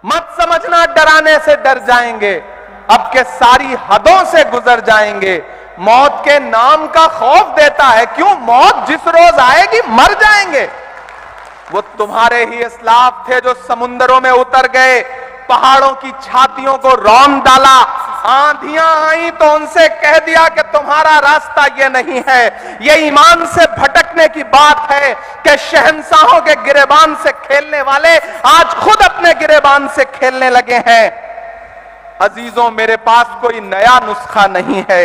मत समझना डराने से डर जाएंगे, अब के सारी हदों से गुजर जाएंगे। मौत के नाम का खौफ देता है, क्यों? मौत जिस रोज आएगी मर जाएंगे। वो तुम्हारे ही इस्लाफ थे जो समुंदरों में उतर गए, पहाड़ों की छातियों को रौंद डाला, आंधियां आई तो उनसे कह दिया कि तुम्हारा रास्ता ये नहीं है। ये ईमान से भटकने की बात है कि शहंशाहों के गिरेबान से खेलने वाले आज खुद अपने गिरेबान से खेलने लगे हैं। अजीजों, मेरे पास कोई नया नुस्खा नहीं है,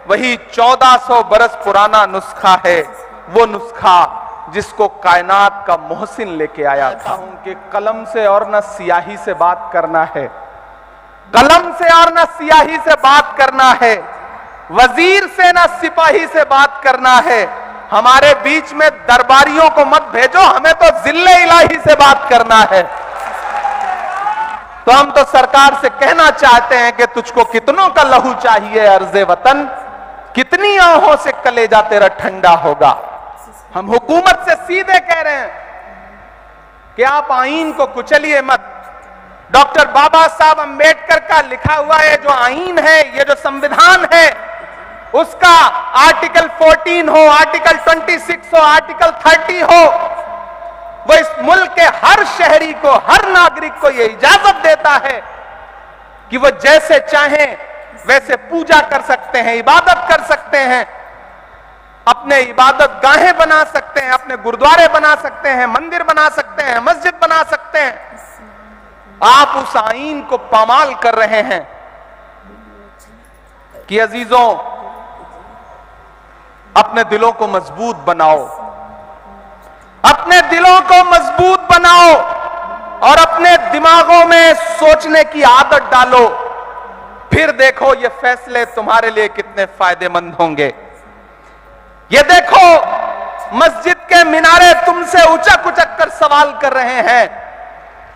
वही 1400 बरस पुराना नुस्खा है, वो नुस्खा जिसको कायनात का मोहसिन लेके आया था। कि कलम से और न सियाही से बात करना है, कलम से और न सियाही से बात करना है, वजीर से न सिपाही से बात करना है। हमारे बीच में दरबारियों को मत भेजो, हमें तो जिल्ले इलाही से बात करना है। तो हम तो सरकार से कहना चाहते हैं कि तुझको कितनों का लहू चाहिए अर्ज़े वतन, कितनी आहों से कलेजा तेरा ठंडा होगा। हम हुकूमत से सीधे कह रहे हैं कि आप आईन को कुचलिए मत। डॉक्टर बाबा साहब अंबेडकर का लिखा हुआ है जो आईन है, ये जो संविधान है, उसका आर्टिकल 14 हो, आर्टिकल 26 हो, आर्टिकल 30 हो, वो इस मुल्क के हर शहरी को, हर नागरिक को यह इजाजत देता है कि वो जैसे चाहें वैसे पूजा कर सकते हैं, इबादत कर सकते हैं, अपने इबादत गाहें बना सकते हैं, अपने गुरुद्वारे बना सकते हैं, मंदिर बना सकते हैं, मस्जिद बना सकते हैं। आप उस आईन को पामाल कर रहे हैं कि अजीजों, अपने दिलों को मजबूत बनाओ, अपने दिलों को मजबूत बनाओ और अपने दिमागों में सोचने की आदत डालो। फिर देखो ये फैसले तुम्हारे लिए कितने फायदेमंद होंगे। ये देखो, मस्जिद के मिनारे तुमसे उचक उचक कर सवाल कर रहे हैं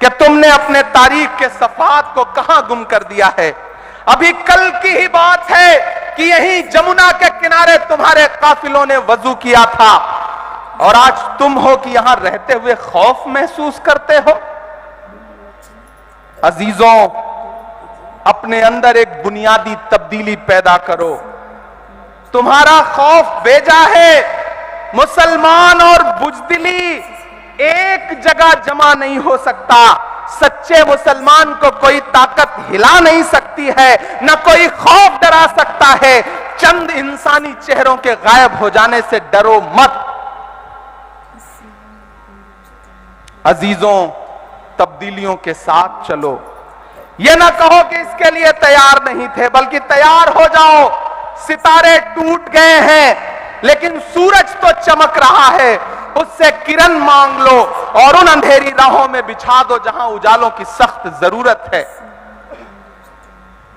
कि तुमने अपने तारीख के सफात को कहां गुम कर दिया है। अभी कल की ही बात है कि यही जमुना के किनारे तुम्हारे काफिलों ने वजू किया था और आज तुम हो कि यहां रहते हुए खौफ महसूस करते हो। अजीजों, अपने अंदर एक बुनियादी तब्दीली पैदा करो। तुम्हारा खौफ बेजा है। मुसलमान और बुजदिली एक जगह जमा नहीं हो सकता। सच्चे मुसलमान को कोई ताकत हिला नहीं सकती है, न कोई खौफ डरा सकता है। चंद इंसानी चेहरों के गायब हो जाने से डरो मत। अजीजों, तब्दीलियों के साथ चलो। यह ना कहो कि इसके लिए तैयार नहीं थे, बल्कि तैयार हो जाओ। सितारे टूट गए हैं लेकिन सूरज तो चमक रहा है, उससे किरण मांग लो और उन अंधेरी राहों में बिछा दो जहां उजालों की सख्त जरूरत है।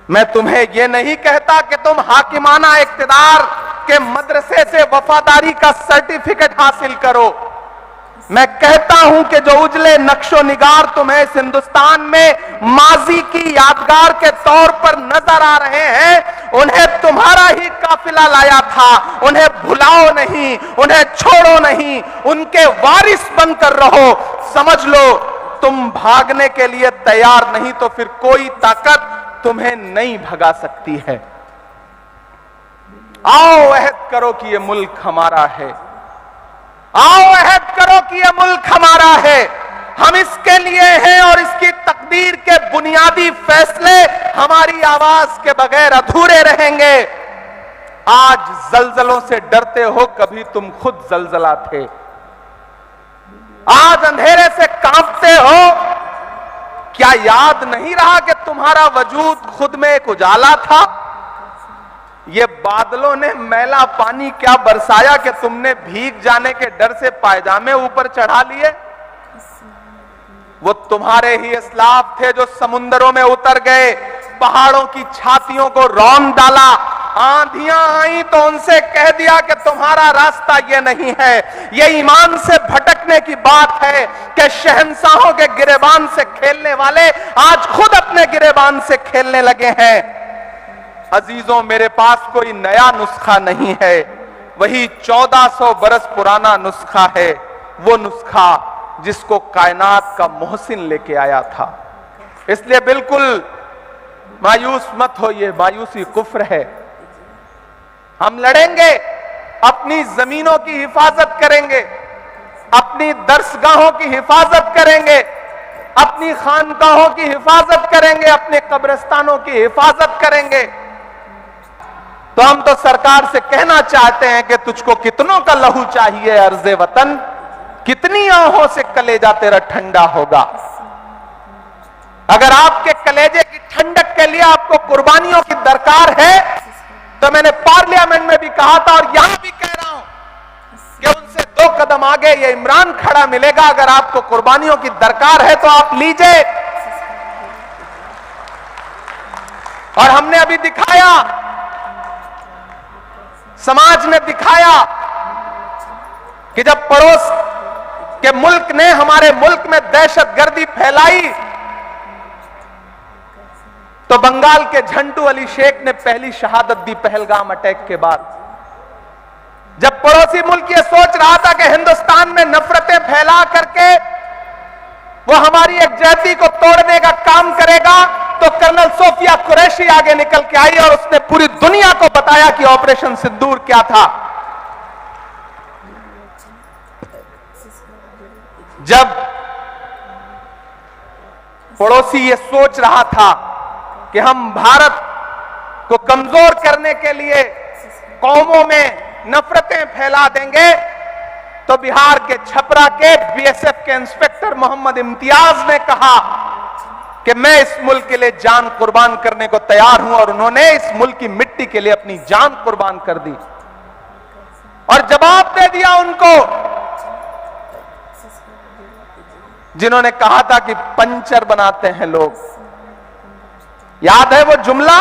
मैं तुम्हें यह नहीं कहता कि तुम हाकिमाना इक्तिदार के मदरसे से वफादारी का सर्टिफिकेट हासिल करो। मैं कहता हूं कि जो उजले नक्शो निगार तुम्हें इस हिंदुस्तान में माजी की यादगार के तौर पर नजर आ रहे हैं, उन्हें तुम्हारा ही काफिला लाया था। उन्हें भुलाओ नहीं, उन्हें छोड़ो नहीं, उनके वारिस बनकर रहो। समझ लो, तुम भागने के लिए तैयार नहीं तो फिर कोई ताकत तुम्हें नहीं भगा सकती है। आओ अहद करो कि यह मुल्क हमारा है। आओ अहद करो कि यह मुल्क हमारा है। हम इसके लिए हैं और इसकी तकदीर के बुनियादी फैसले हमारी आवाज के बगैर अधूरे रहेंगे। आज जलजलों से डरते हो, कभी तुम खुद जलजला थे। आज अंधेरे से कांपते हो, क्या याद नहीं रहा कि तुम्हारा वजूद खुद में एक उजाला था। ये बादलों ने मैला पानी क्या बरसाया कि तुमने भीग जाने के डर से पायजामे ऊपर चढ़ा लिए। वो तुम्हारे ही इस्लाफ थे जो समुंदरों में उतर गए, पहाड़ों की छातियों को रौंद डाला, आंधियां आई तो उनसे कह दिया कि तुम्हारा रास्ता ये नहीं है। ये ईमान से भटकने की बात है कि शहंशाहों के गिरेबान से खेलने वाले आज खुद अपने गिरेबान से खेलने लगे हैं। अजीजों, मेरे पास कोई नया नुस्खा नहीं है, वही 1400 बरस पुराना नुस्खा है, वो नुस्खा जिसको कायनात का मोहसिन लेके आया था। इसलिए बिल्कुल मायूस मत होइए, मायूसी कुफ्र है। हम लड़ेंगे, अपनी जमीनों की हिफाजत करेंगे, अपनी दरसगाहों की हिफाजत करेंगे, अपनी खानकाहों की हिफाजत करेंगे, अपने कब्रिस्तानों की हिफाजत करेंगे। तो हम तो सरकार से कहना चाहते हैं कि तुझको कितनों का लहू चाहिए अर्ज़े वतन, कितनी आहों से कलेजा तेरा ठंडा होगा। अगर आपके कलेजे की ठंडक के लिए आपको कुर्बानियों की दरकार है, तो मैंने पार्लियामेंट में भी कहा था और यहां भी कह रहा हूं कि उनसे 2 कदम आगे ये इमरान खड़ा मिलेगा। अगर आपको कुर्बानियों की दरकार है तो आप लीजिए। और हमने अभी दिखाया, समाज ने दिखाया कि जब पड़ोस के मुल्क ने हमारे मुल्क में दहशतगर्दी फैलाई, तो बंगाल के झंटू अली शेख ने पहली शहादत दी पहलगाम अटैक के बाद। जब पड़ोसी मुल्क ये सोच रहा था कि हिंदुस्तान में नफरतें फैला करके वो हमारी एकजुटता को तोड़ने का काम करेगा, तो कर्नल सोफिया कुरैशी आगे निकल के आई और उसने पूरी दुनिया को बताया कि ऑपरेशन सिंदूर क्या था। जब पड़ोसी ये सोच रहा था कि हम भारत को कमजोर करने के लिए कौमों में नफरतें फैला देंगे, तो बिहार के छपरा के बीएसएफ के इंस्पेक्टर मोहम्मद इम्तियाज ने कहा कि मैं इस मुल्क के लिए जान कुर्बान करने को तैयार हूं, और उन्होंने इस मुल्क की मिट्टी के लिए अपनी जान कुर्बान कर दी और जवाब दे दिया उनको जिन्होंने कहा था कि पंचर बनाते हैं लोग। याद है वो जुमला?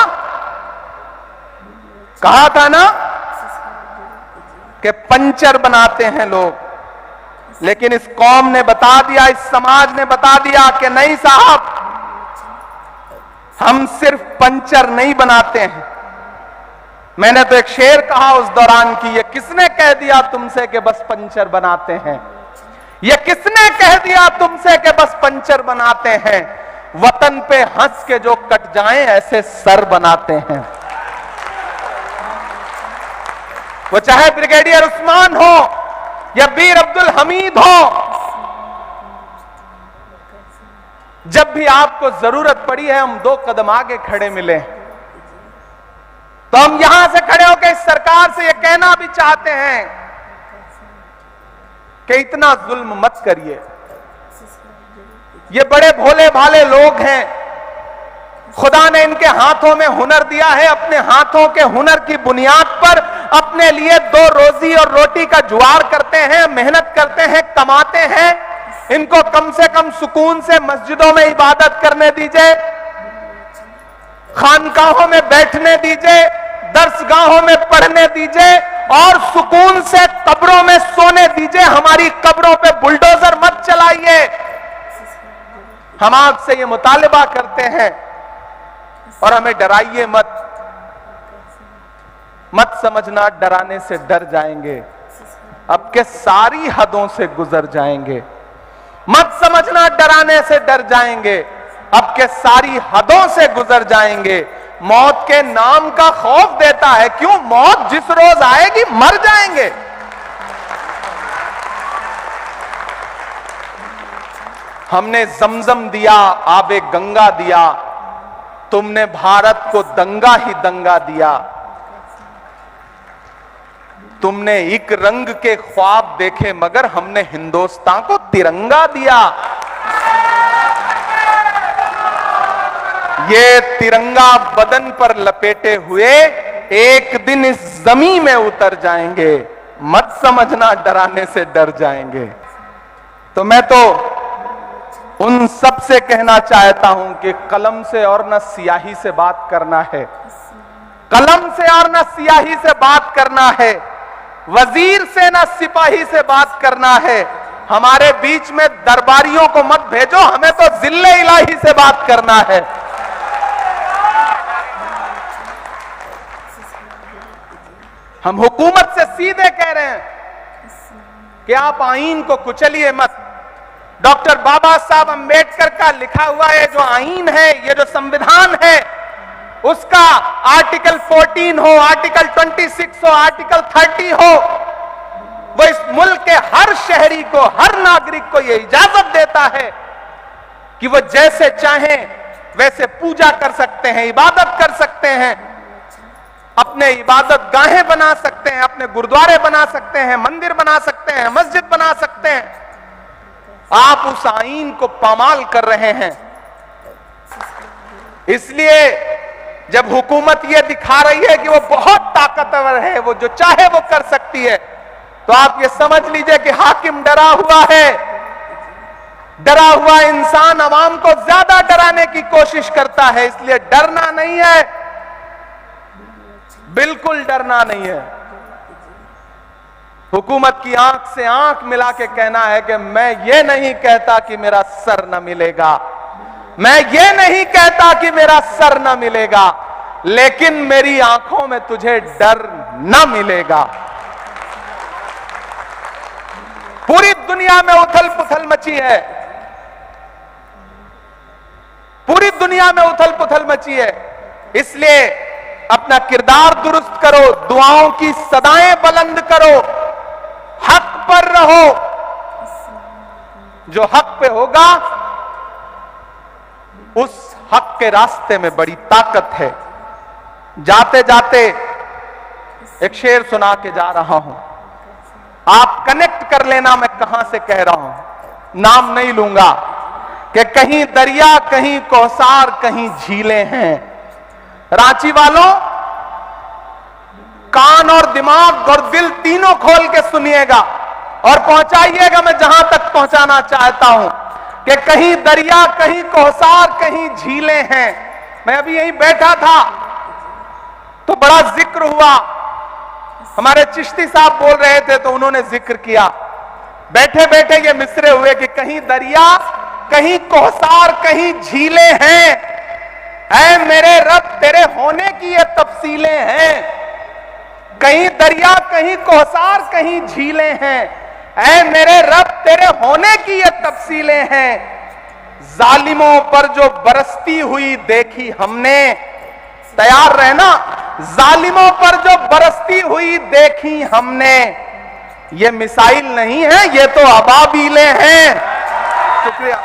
कहा था ना कि पंचर बनाते हैं लोग। लेकिन इस कौम ने बता दिया, इस समाज ने बता दिया कि नहीं साहब, हम सिर्फ पंचर नहीं बनाते हैं। मैंने तो एक शेर कहा उस दौरान कि ये किसने कह दिया तुमसे कि बस पंचर बनाते हैं? ये किसने कह दिया तुमसे कि बस पंचर बनाते हैं? वतन पे हंस के जो कट जाएं ऐसे सर बनाते हैं। वो चाहे ब्रिगेडियर उस्मान हो या वीर अब्दुल हमीद हो, जब भी आपको जरूरत पड़ी है हम 2 कदम आगे खड़े मिले। तो हम यहां से खड़े होकर इस सरकार से यह कहना भी चाहते हैं कि इतना जुल्म मत करिए। ये बड़े भोले भाले लोग हैं, खुदा ने इनके हाथों में हुनर दिया है। अपने हाथों के हुनर की बुनियाद पर अपने लिए 2 रोजी और रोटी का जुगाड़ करते हैं, मेहनत करते हैं, कमाते हैं। इनको कम से कम सुकून से मस्जिदों में इबादत करने दीजिए, खानकाहों में बैठने दीजिए, दरसगाहों में पढ़ने दीजिए और सुकून से कब्रों में सोने दीजिए। हमारी कब्रों पे बुलडोजर मत चलाइए। हम आपसे ये मुतालिबा करते हैं और हमें डराइए मत। मत समझना डराने से डर जाएंगे, अब के सारी हदों से गुजर जाएंगे। मत समझना डराने से डर जाएंगे, अब के सारी हदों से गुजर जाएंगे। मौत के नाम का खौफ देता है, क्यों? मौत जिस रोज आएगी मर जाएंगे। हमने जमजम दिया, आबे गंगा दिया, तुमने भारत को दंगा ही दंगा दिया। तुमने एक रंग के ख्वाब देखे मगर हमने हिंदुस्तान को तिरंगा दिया। ये तिरंगा बदन पर लपेटे हुए एक दिन इस जमीन में उतर जाएंगे। मत समझना डराने से डर जाएंगे। तो मैं तो उन सब से कहना चाहता हूं कि कलम से और न स्याही से बात करना है, कलम से और न स्याही से बात करना है, वजीर से न सिपाही से बात करना है। हमारे बीच में दरबारियों को मत भेजो, हमें तो जिल्ले इलाही से बात करना है। हम हुकूमत से सीधे कह रहे हैं कि आप आईन को कुचलिए मत, डॉक्टर बाबा साहब अंबेडकर का लिखा हुआ ये जो आईन है, ये जो संविधान है, उसका आर्टिकल 14 हो, आर्टिकल 26 हो, आर्टिकल 30 हो, वो इस मुल्क के हर शहरी को, हर नागरिक को यह इजाजत देता है कि वो जैसे चाहें वैसे पूजा कर सकते हैं, इबादत कर सकते हैं, अपने इबादत गाहें बना सकते हैं, अपने गुरुद्वारे बना सकते हैं, मंदिर बना सकते हैं, मस्जिद बना सकते हैं। आप उस आईन को पामाल कर रहे हैं। इसलिए जब हुकूमत ये दिखा रही है कि वो बहुत ताकतवर है, वो जो चाहे वो कर सकती है, तो आप ये समझ लीजिए कि हाकिम डरा हुआ है। डरा हुआ इंसान अवाम को ज्यादा डराने की कोशिश करता है। इसलिए डरना नहीं है, बिल्कुल डरना नहीं है। हुकूमत की आंख से आंख मिला के कहना है कि मैं ये नहीं कहता कि मेरा सर न मिलेगा, मैं ये नहीं कहता कि मेरा सर न मिलेगा, लेकिन मेरी आंखों में तुझे डर न मिलेगा। पूरी दुनिया में उथल पुथल मची है, पूरी दुनिया में उथल पुथल मची है। इसलिए अपना किरदार दुरुस्त करो, दुआओं की सदाएं बुलंद करो, हक पर रहो। जो हक पे होगा उस हक के रास्ते में बड़ी ताकत है। जाते जाते एक शेर सुना के जा रहा हूं, आप कनेक्ट कर लेना मैं कहां से कह रहा हूं। नाम नहीं लूंगा कि कहीं दरिया, कहीं कौसार, कहीं झीलें हैं। रांची वालों, कान और दिमाग और दिल तीनों खोल के सुनिएगा और पहुंचाइएगा मैं जहां तक पहुंचाना चाहता हूं कि कहीं दरिया, कहीं कौसार, कहीं झीलें हैं। मैं अभी यहीं बैठा था तो बड़ा जिक्र हुआ, हमारे चिश्ती साहब बोल रहे थे तो उन्होंने जिक्र किया। बैठे बैठे ये मिसरे हुए कि कहीं दरिया, कहीं कौसार, कहीं झीलें हैं। ऐ मेरे रब तेरे होने की ये तफसीलें हैं। कहीं दरिया, कहीं कौसार, कहीं झीलें हैं। ऐ मेरे रब तेरे होने की ये तफसीलें हैं। जालिमों पर जो बरसती हुई देखी हमने, तैयार रहना, जालिमों पर जो बरसती हुई देखी हमने, ये मिसाइल नहीं है, ये तो अबाबीलें हैं। शुक्रिया।